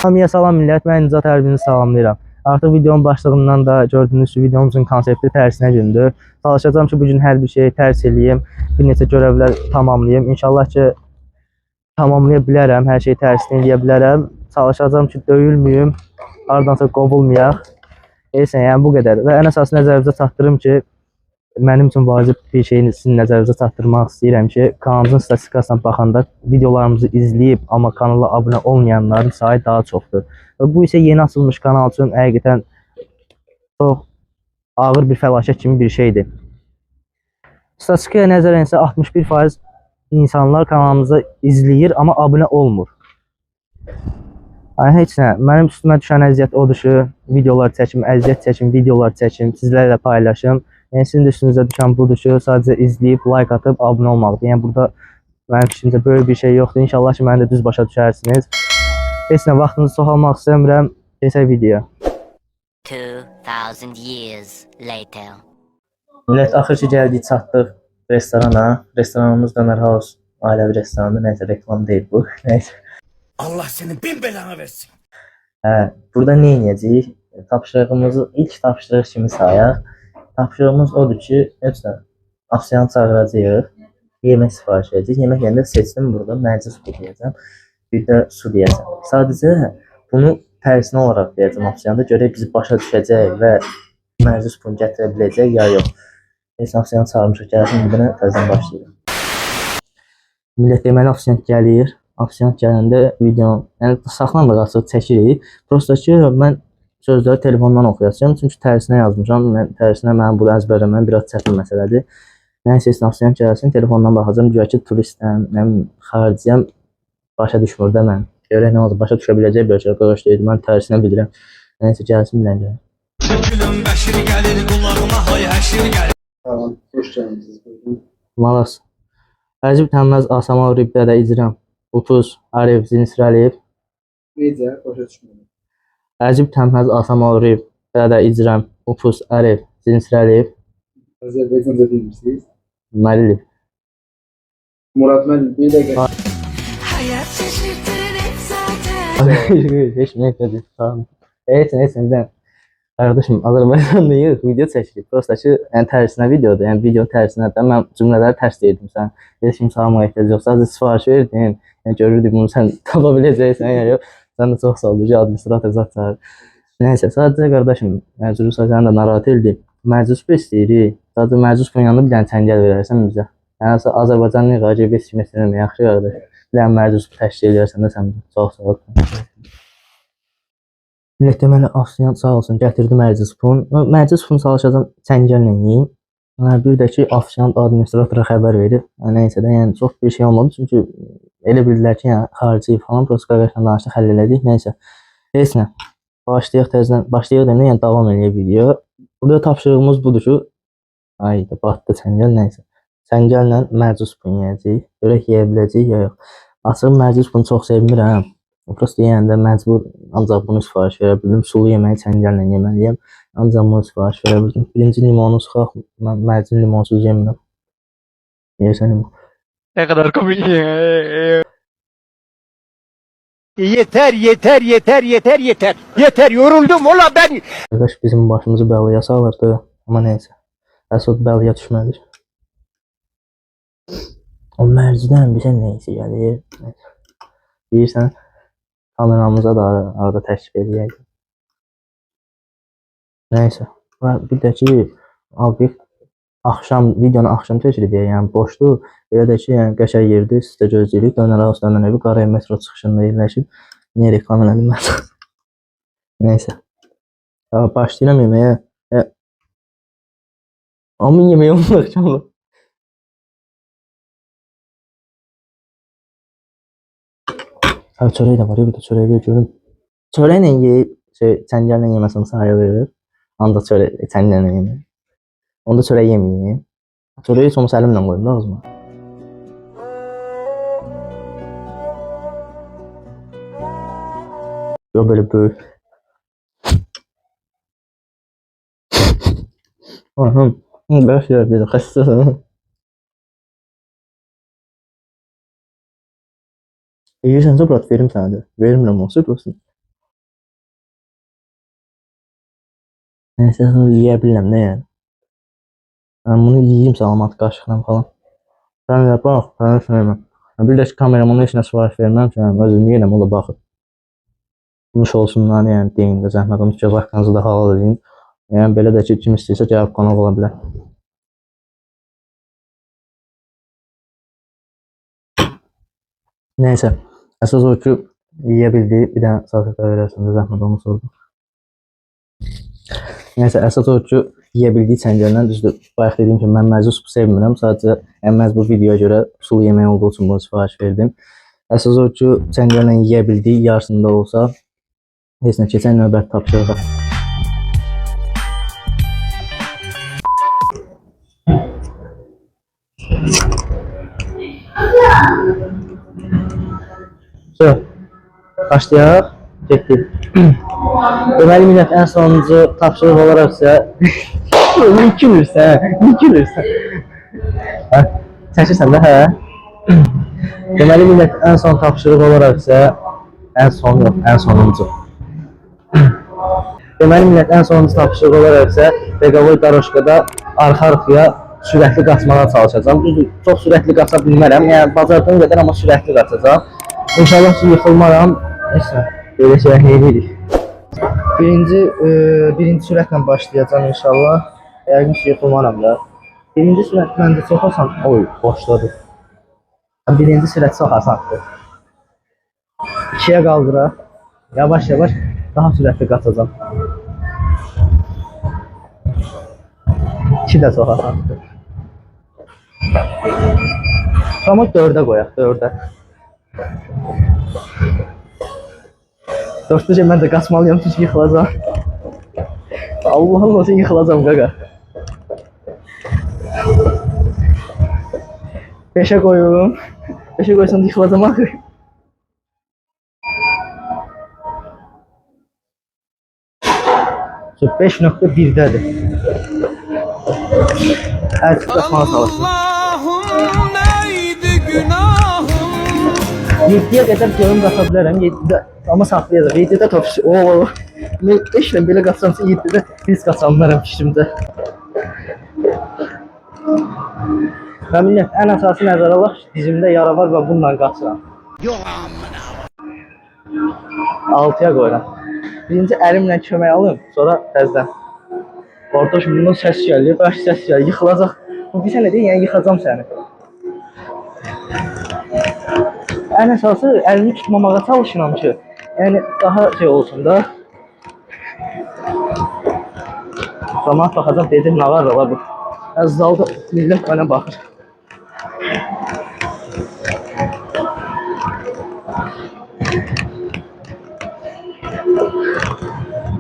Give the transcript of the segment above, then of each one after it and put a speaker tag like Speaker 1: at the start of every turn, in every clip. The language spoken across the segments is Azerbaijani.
Speaker 1: Hamıya salam millət, mən Nicat hər birinizi salamlayıram. Artıq videonun başlığından da gördüyünüz kimi videomuzun konsepti tərsinə gündür. Çalışacağım ki, bugün hər bir şeyi tərs eləyim, bir neçə görevlər tamamlayayım. İnşallah ki, tamamlaya bilərəm, hər şeyi tərsinə eləyə bilərəm. Çalışacağım ki, döyülməyim, ardınca qovulmayaq. Neyse, yəni bu qədər. Və ən əsas nəzərinizə çatdırım ki, mənim üçün vacib bir şeyini sizin nəzərinizə çatdırmaq istəyirəm ki, kanalımızın statistikasına baxanda videolarımızı izləyib, amma kanala abunə olmayanların sayı daha çoxdur. Və bu isə yeni açılmış kanal üçün həqiqətən çox ağır bir fəlakət kimi bir şeydir. Statistikaya nəzərən isə 61% insanlar kanalımızı izləyir, amma abunə olmur. Heç nə, mənim üstümə düşən əziyyət odur ki, videolar çəkim, əziyyət çəkim, videolar çəkim, sizlərlə paylaşım. Yəni sizin də üstünüzə düşən budur ki, sadəcə izləyib, like atıb, abunə olmaqdır. Yəni burada mənim fikrimcə böyük bir şey yoxdur. İnşallah ki, məni də düz başa düşərsiniz. Heç nə, vaxtınızı çoxalmaq istəmirəm. Keçək videoya.
Speaker 2: 2000 years later.
Speaker 1: Millət, axır ki, gəldik, çatdıq restorana. Restoranımız Döner House ailəvi restorandır. Nəysə, reklam deyil bu. Nəysə.
Speaker 3: Allah senin bin belanı versin.
Speaker 1: Burada nə edəcəyik? Tapşırığımızı ilk tapşırıq kimi sayaq. Tapşırığımız odur ki, afsiyanı çağıracağıq, yemək sifariş edəcəyik. Yemək yerində seçdim burada, mərci su deyəcəm, bir də su deyəcəm. Sadəcə bunu tərsinə olaraq deyəcəm afsiyanda, görək bizi başa düşəcək və mərci supunu gətirə biləcək ya yox. Neyse, afsiyanı çağırmışıq, gəlsin, bir təzdən başlayalım. Millət, deməli afsiyant gəlir. Afsiyant gələndə videonu, yəni saxlanmıq açıq çəkirik. Prosta ki, mən sözləri telefondan oxuyacağım, çünki tərsinə yazmışam. Tərsinə mənim bunu əzbərləməm biraz çətin məsələdir. Nəysə, afsiyant gəlsin, telefondan baxacağım. Güya ki, turistəm, xariciyəm, başa düşmür də mən. Görək nə oldu, başa düşə biləcək bir şey, qardaş deyil, mən tərsinə bilirəm. Nəysə, gəlsin, bilən gələk.
Speaker 3: Gülüm bəşir gəlir, qulağıma hay həşir gəlir.
Speaker 4: Tamam, hoş geldiniz.
Speaker 1: Malas. Əcib tənməz Asamal Ribdə də icram. Upuz, Arif, Zinisr Əliyev.
Speaker 4: Neyse, başa düşmüyorum.
Speaker 1: Əcib tənməz Asamal Ribdə də icram. Upuz, Arif, Zinisr Əliyev.
Speaker 4: Azerbaycan'da değil misiniz?
Speaker 1: Məliliv.
Speaker 4: Murat Mel, bir dakika.
Speaker 2: Hayat şaşırtır zaten.
Speaker 1: Heç nə etmədik. Tamam. Neyse. Kardeşim, Azərbaycandayıq, video çəkirik. Prosta ki, yəni tərsinə videodur. Yəni video tərsinə də mən cümlələri tərs deyirdim sən. Heç kim sağlamağa ehtiyac yox. Sadəcə sifariş verdin. Yəni görürdük bunu sən tapa biləcəksən ya yox. Sən də çox sağ ol, administrator zat çağır. Nəysə, sadəcə qardaşım, məcbur səni də narahat etdik. Məcbur istəyirik. Sadəcə məcbur yanında bir dənə çəngəl verərsən bizə. Yəni Azərbaycanlı qacib heç kim istəmir, yaxşı qardaş. Bir dənə məcbur təşkil edərsən də sən çox sağ ol. Millət, deməli, afsiyant sağ olsun, gətirdi mərci supun. Mərci supunu çalışacağım çəngəllə yiyeyim. Bir də ki, afsiyant administratora xəbər verir. Nəysə də, yəni çox bir şey olmadı. Çünki elə bildilər ki, yəni xarici falan, prosta qardaşla danışdıq, həll elədik. Nəysə, heç nə. Başlayaq təzədən, yəni davam eləyə video. Burada tapşırığımız budur ki, ayda batdı çəngəl, nəysə. Çəngəllə mərci supunu yiyəcəyik. Görək yeyə biləcəyik ya yox. Açıq mərci supunu çox sevmirəm. Prosta yeyəndə məcbur ancaq bunu sifariş verə bildim. Sulu yeməyi çəngəllə yeməliyəm. Ancaq bunu sifariş verə bildim. Birinci limonu sıxaq. Mən mərcini limonsuz yemirəm. Yersən limon.
Speaker 5: Ne kadar komik. Yeter. Yoruldum ola ben.
Speaker 1: Qardaş bizim başımızı bəlaya salırdı. Amma neysə. Əsod bəlaya düşmədik. O mərcidən bizə neysə gəlir. Deyirsən, kameramıza da arada təşrif edəyək. Nəysə. Bir də ki, obyekt videonu axşam təşrif edəyək, yəni boşdur. Belə də ki, yəni qəşəng yerdir, siz də gözləyirik. Döner House, Döner Evi, Qarayel metro çıxışında yerləşib. Niyə reklam elədim mən? Nəysə. Başlayıram yeməyə. Amma yeməyə olmaq ki, olur. Çörək də var ya, burada çörək ver görüm. Çörəklə yeyib, çəngəllə yeməsən sahaya verir. Ancaq çəngəllə yeməyim. Onda çörək yeməyim. Çörəyi sonuç əlimlə qoyum da ağzıma. Yox, belə böyük. Baş yer dedi. Xəstəsən. Yeyirsən brat verim sənə də. Vermirəm olsa olsun. Nəysə yeyə bilirəm nə yəni. Ben bunu yiyeyim salamat qaşıqla falan. Sən də bax, mən söyləməm. Bir də ki kameramana heç nə sifariş verməm ki, özüm yeyirəm, o da baxır. Nuş olsunlar, yəni deyin də zəhmət olmuş ki, vaxtınızı da halal edin. Yəni belə də ki, kim istəyirsə gəlib qonaq ola bilər. Nəysə, əsas o ki, yeyə bildiyi bir dənə salfetə verərsiniz, zəhmət olmuş oldu. Nəysə, əsas o ki, yeyə bildiyi çəngəldən düzdür. Bayaq dediyim ki, mən məcbur sevmirəm. Sadəcə məcbur videoya görə sulu yemək olduğu üçün bunu sifariş verdim. Əsas o ki, çəngəllə yeyə bildiyi yarısında olsa, heç nə keçən növbət tapşırığa. Başlayaq. Getdik. Deməli millət ən sonuncu tapşırıq olaraqsa Niye gülürsən? Hə? Çəkirsən də, hə? Deməli millət ən son tapşırıq olaraqsa ən sonuncu. Deməli millət ən sonuncu tapşırıq olaraqsa Beqavoy Daroşkada arxa-arxaya sürətli qaçmağa çalışacağam. Düzdür, çox sürətli qaça bilmərəm. Yəni bacardığım qədər amma sürətli qaçacağam. İnşallah ki yıxılmaram. Neyse, böyle şeyler neydik? Birinci sürətlə başlayacağım inşallah. Yəqin ki yıxılmaram da. Birinci sürət məncə çox asan. Oy, başladı. Birinci sürət çox asandır. İkiyə qaldıraq. Yavaş-yavaş daha sürətli qaçacağam. İki də çox asandır. Amma 4-ə qoyaq, 4-ə. 4-də mən də qaçmalıyam çünki yıxılacam. Allah'ım olsun yıxılacam qaqa. 5'e koyuyorum. 5'e koysam da yıkılacağım abi. Şu 5.1'dedir. Artık bakmana çalışın.
Speaker 3: Allah'ım neydi günahım?
Speaker 1: 7'ye kadar görüm katabilirim. 7'de ama saklayacağım. 7'de topşu. Oo. Ne işlem böyle katsamsa 7'de biz katsamlarım şimdi. Və millət, ən əsası nəzərə alaq, dizimdə yara var və bununla qaçıram. 6'ya qoyuram. Birinci əlimlə kömək alım, sonra təzdən. Qardaş, bundan səs gəlir, baş səs gəlir, yıxılacaq. Bu bir sənə deyil, yəni yıxacam səni. Ən əsası, əlimi tutmamağa çalışıram ki, yəni daha şey olsun da. Zaman baxacaq, dedim, nə var bu. Əzzalda millət mənə baxır.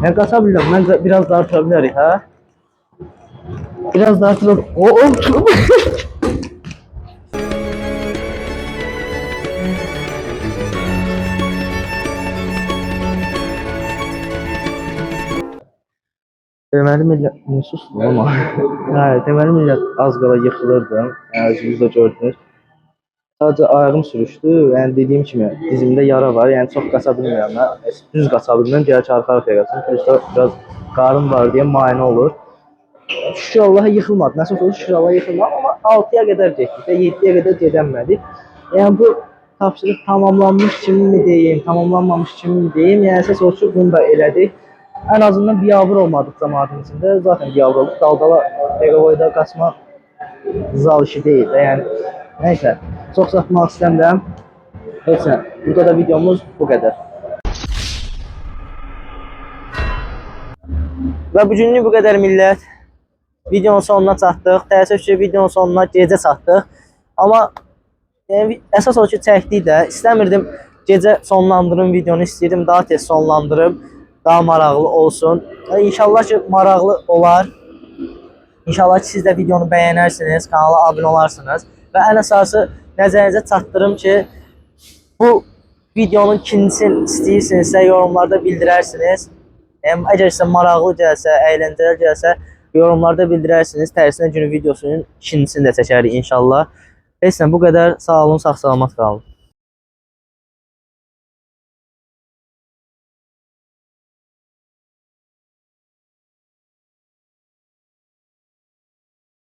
Speaker 1: Ne kaçabilirim? Bence biraz daha artabiliriz ha. Biraz daha artabiliriz. Çok. Deməli millət sustum ama. Hə, deməli millət az qala yıxılırdım. Siz də gördünüz. Sadəcə ayağım sürüşdü. Yəni dediyim kimi dizimdə yara var. Yəni çox qaça bilmirəm mən. Düz qaça bilmirəm. Deyər ki arxa-arxaya qaçım. Düzdür biraz qarın var deyə müayinə olur. Şükür Allaha yıxılmadı. Nəsə oldu şükür Allaha yıxılmadı amma 6'ya qədər getdik və 7'ye qədər gedəmədik. Yəni bu tapşırıq tamamlanmış kimi mi deyim, tamamlanmamış kimi mi deyim? Yəni əsas o ki bunu da elədik. Ən azından biabır olmadıq cəmaatın içində. Zaten biabır olduq. Daldala Beqavoyda qaçma zal işi deyil də. Yəni nəysə. Çox satmaq istəmirəm. Heç nə. Burada da videomuz bu qədər. Və bugünlük bu qədər millət. Videonun sonuna çatdıq. Təəssüf ki, videonun sonuna gecə çatdıq. Amma yəni, əsas o ki, çəkdik də. İstəmirdim gecə sonlandırım videonu. İstəyirdim daha tez sonlandırım. Daha maraqlı olsun. İnşallah ki, maraqlı olar. İnşallah ki, siz də videonu bəyənərsiniz. Kanala abunə olarsınız. Və ən əsası nəzərinizə çatdırım ki, bu videonun ikincisini istəyirsinizsə yorumlarda bildirərsiniz. Əgər sizə maraqlı gəlsə, əyləncəli gəlsə, Yorumlarda bildirərsiniz. Tərsinə günü videosunun ikincisini də çəkərik inşallah. Heç nə bu qədər. Sağ olun, sağ salamat qalın.